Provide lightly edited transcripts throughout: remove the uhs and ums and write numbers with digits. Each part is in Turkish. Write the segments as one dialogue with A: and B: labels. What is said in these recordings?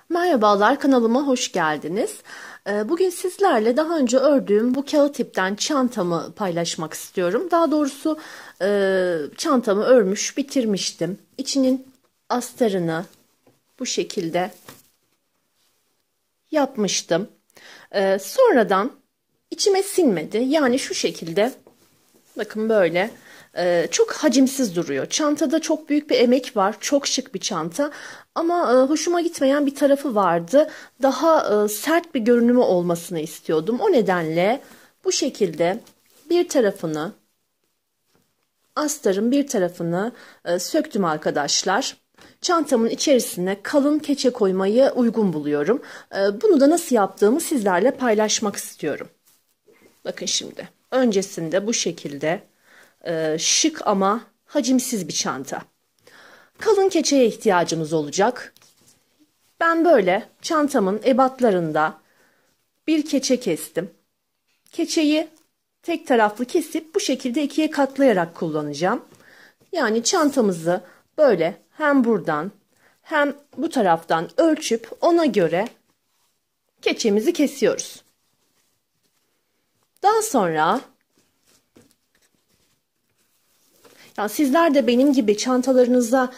A: Merhabalar, kanalıma hoş geldiniz. Bugün sizlerle daha önce ördüğüm bu kağıt ipten çantamı paylaşmak istiyorum. Daha doğrusu çantamı örmüş, bitirmiştim. İçinin astarını bu şekilde yapmıştım. Sonradan içime sinmedi. Yani şu şekilde, bakın böyle. Çok hacimsiz duruyor. Çantada çok büyük bir emek var. Çok şık bir çanta. Ama hoşuma gitmeyen bir tarafı vardı. Daha sert bir görünümü olmasını istiyordum. O nedenle bu şekilde bir tarafını, astarın bir tarafını söktüm arkadaşlar. Çantamın içerisine kalın keçe koymayı uygun buluyorum. Bunu da nasıl yaptığımı sizlerle paylaşmak istiyorum. Bakın şimdi. Öncesinde bu şekilde şık ama hacimsiz bir çanta. Kalın keçeye ihtiyacımız olacak. Ben böyle çantamın ebatlarında bir keçe kestim. Keçeyi tek taraflı kesip bu şekilde ikiye katlayarak kullanacağım. Yani çantamızı böyle hem buradan hem bu taraftan ölçüp ona göre keçemizi kesiyoruz. Daha sonra sizler de benim gibi çantalarınıza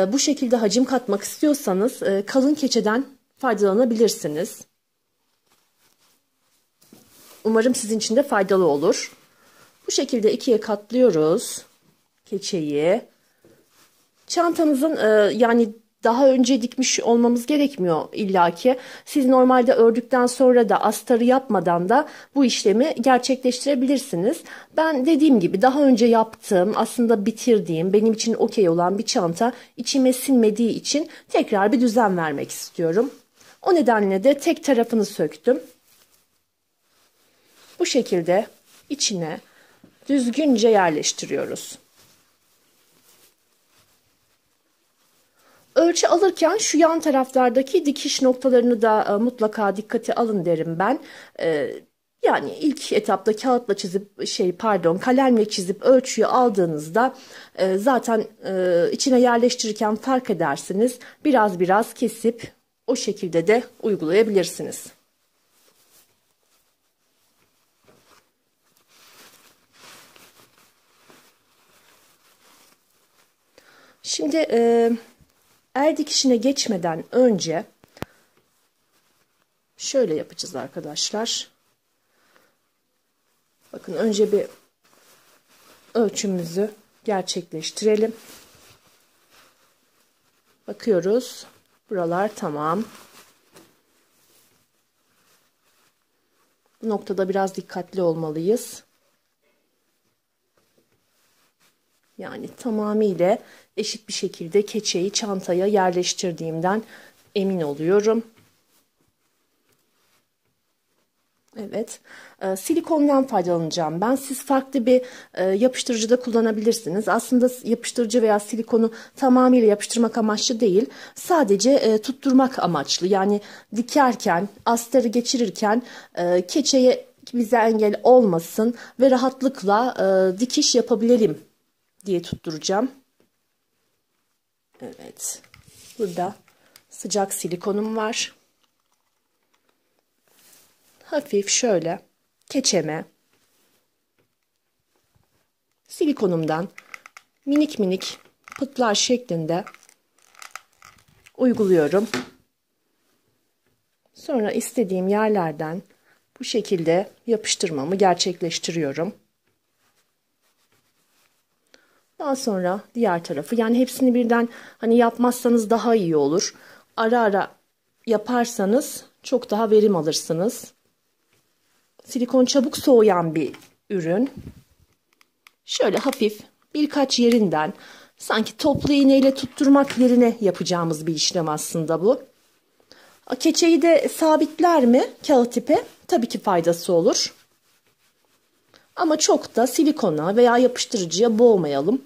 A: bu şekilde hacim katmak istiyorsanız kalın keçeden faydalanabilirsiniz. Umarım sizin için de faydalı olur. Bu şekilde ikiye katlıyoruz keçeyi. Çantamızın yani daha önce dikmiş olmamız gerekmiyor illaki. Siz normalde ördükten sonra da astarı yapmadan da bu işlemi gerçekleştirebilirsiniz. Ben dediğim gibi daha önce yaptığım, aslında bitirdiğim, benim için okey olan bir çanta içime sinmediği için tekrar bir düzen vermek istiyorum. O nedenle de tek tarafını söktüm. Bu şekilde içine düzgünce yerleştiriyoruz. Ölçü alırken şu yan taraflardaki dikiş noktalarını da mutlaka dikkate alın derim ben. Yani ilk etapta kağıtla çizip kalemle çizip ölçüyü aldığınızda zaten içine yerleştirirken fark edersiniz. Biraz biraz kesip o şekilde de uygulayabilirsiniz. Şimdi el dikişine geçmeden önce şöyle yapacağız arkadaşlar. Bakın önce bir ölçümüzü gerçekleştirelim. Bakıyoruz. Buralar tamam. Bu noktada biraz dikkatli olmalıyız. Yani tamamıyla eşit bir şekilde keçeyi çantaya yerleştirdiğimden emin oluyorum. Evet. Silikondan faydalanacağım ben. Siz farklı bir yapıştırıcıda kullanabilirsiniz. Aslında yapıştırıcı veya silikonu tamamıyla yapıştırmak amaçlı değil. Sadece tutturmak amaçlı. Yani dikerken, astarı geçirirken keçeye bize engel olmasın ve rahatlıkla dikiş yapabilelim diye tutturacağım. Evet. Burada sıcak silikonum var. Hafif şöyle keçeme silikonumdan minik minik pıtlar şeklinde uyguluyorum. Sonra istediğim yerlerden bu şekilde yapıştırmamı gerçekleştiriyorum. Daha sonra diğer tarafı, yani hepsini birden hani yapmazsanız daha iyi olur. Ara ara yaparsanız çok daha verim alırsınız. Silikon çabuk soğuyan bir ürün. Şöyle hafif birkaç yerinden, sanki toplu iğneyle tutturmak yerine yapacağımız bir işlem aslında bu. Keçeyi de sabitler mi kağıt ipe? Tabii ki faydası olur. Ama çok da silikona veya yapıştırıcıya boğmayalım.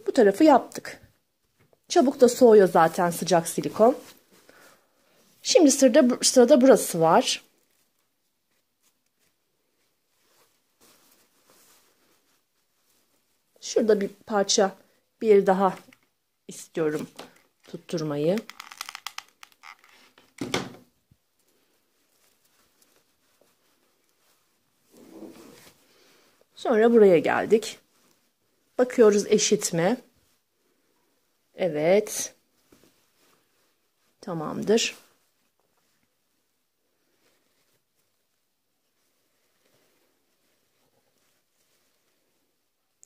A: Bu tarafı yaptık. Çabuk da soğuyor zaten sıcak silikon. Şimdi sırada burası var. Şurada bir parça, bir daha istiyorum tutturmayı. Sonra buraya geldik. Bakıyoruz eşit mi? Evet. Tamamdır.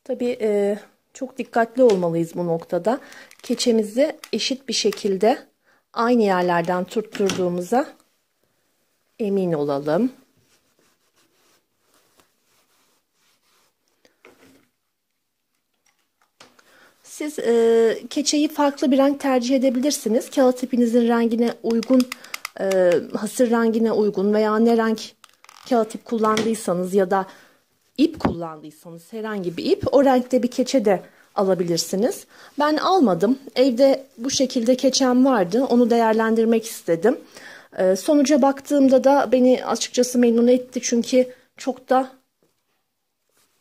A: Tabii çok dikkatli olmalıyız bu noktada. Keçemizi eşit bir şekilde aynı yerlerden tutturduğumuza emin olalım. Siz keçeyi farklı bir renk tercih edebilirsiniz. Kağıt ipinizin rengine uygun, hasır rengine uygun veya ne renk kağıt ip kullandıysanız ya da ip kullandıysanız herhangi bir ip, o renkte bir keçe de alabilirsiniz. Ben almadım. Evde bu şekilde keçem vardı. Onu değerlendirmek istedim. Sonuca baktığımda da beni açıkçası memnun etti. Çünkü çok da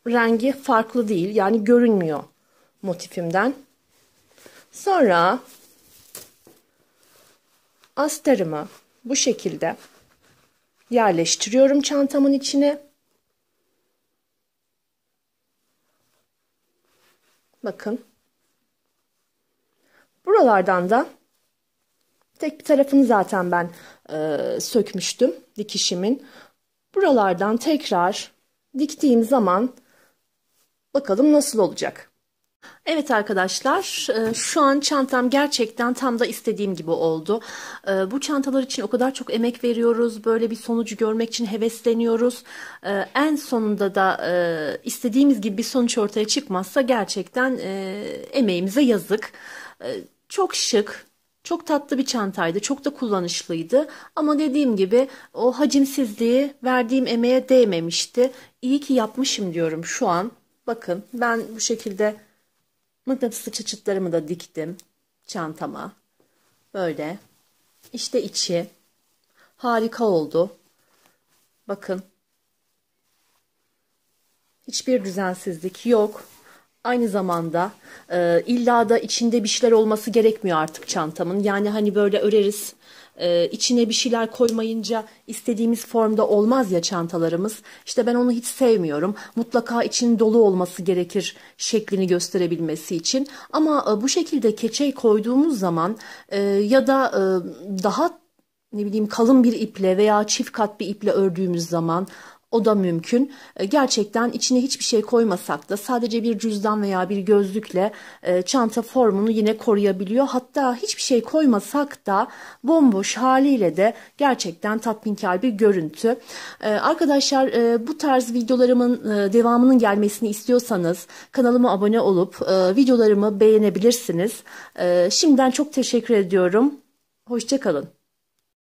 A: rengi farklı değil. Yani görünmüyor motifimden. Sonra astarımı bu şekilde yerleştiriyorum çantamın içine. Bakın. Buralardan da tek bir tarafını zaten ben sökmüştüm dikişimin. Buralardan tekrar diktiğim zaman bakalım nasıl olacak. Evet arkadaşlar, şu an çantam gerçekten tam da istediğim gibi oldu. Bu çantalar için o kadar çok emek veriyoruz, böyle bir sonucu görmek için hevesleniyoruz. En sonunda da istediğimiz gibi bir sonuç ortaya çıkmazsa gerçekten emeğimize yazık. Çok şık, çok tatlı bir çantaydı, çok da kullanışlıydı. Ama dediğim gibi o hacimsizliği verdiğim emeğe değmemişti. İyi ki yapmışım diyorum şu an. Bakın ben bu şekilde mıknatıslı çıçıtlarımı da diktim çantama. Böyle. İşte içi. Harika oldu. Bakın. Hiçbir düzensizlik yok. Aynı zamanda illa da içinde bir şeyler olması gerekmiyor artık çantamın. Yani hani böyle öreriz. İçine bir şeyler koymayınca istediğimiz formda olmaz ya çantalarımız. İşte ben onu hiç sevmiyorum. Mutlaka içinin dolu olması gerekir şeklini gösterebilmesi için. Ama bu şekilde keçe koyduğumuz zaman ya da daha ne bileyim kalın bir iple veya çift kat bir iple ördüğümüz zaman o da mümkün. Gerçekten içine hiçbir şey koymasak da sadece bir cüzdan veya bir gözlükle çanta formunu yine koruyabiliyor. Hatta hiçbir şey koymasak da bomboş haliyle de gerçekten tatminkar bir görüntü. Arkadaşlar bu tarz videolarımın devamının gelmesini istiyorsanız kanalıma abone olup videolarımı beğenebilirsiniz. Şimdiden çok teşekkür ediyorum. Hoşça kalın.